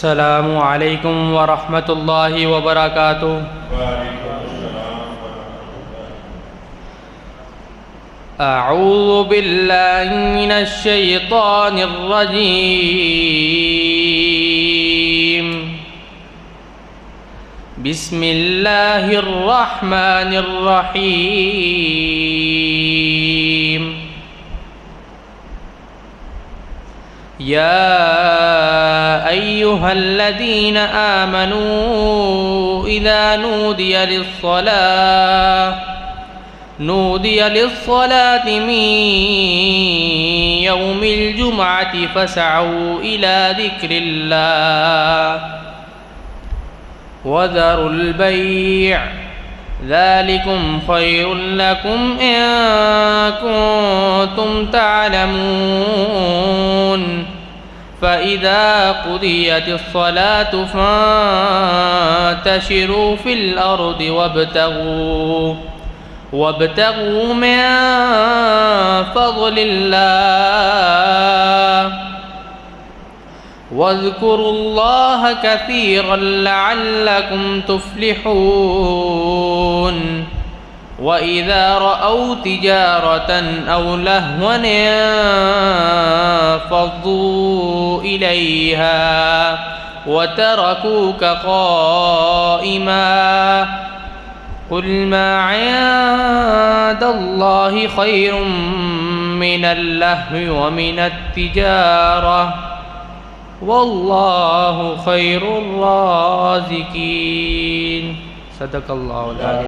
السلام عليكم ورحمة الله وبركاته. أعوذ بالله من الشيطان الرجيم. بسم الله الرحمن الرحيم. يا أيها الذين آمنوا إذا نودي للصلاة من يوم الجمعة فاسعوا إلى ذكر الله وذروا البيع ذلكم خير لكم إن كنتم تعلمون. فإذا قضيت الصلاة فانتشروا في الأرض وابتغوا من فضل الله واذكروا الله كثيرا لعلكم تفلحون. وإذا رأوا تجارة أو لهوا انفضوا إليها وتركوك قائما. قل ما عند الله خير من اللهو ومن التجارة والله خير الرازقين. صدق الله العظيم.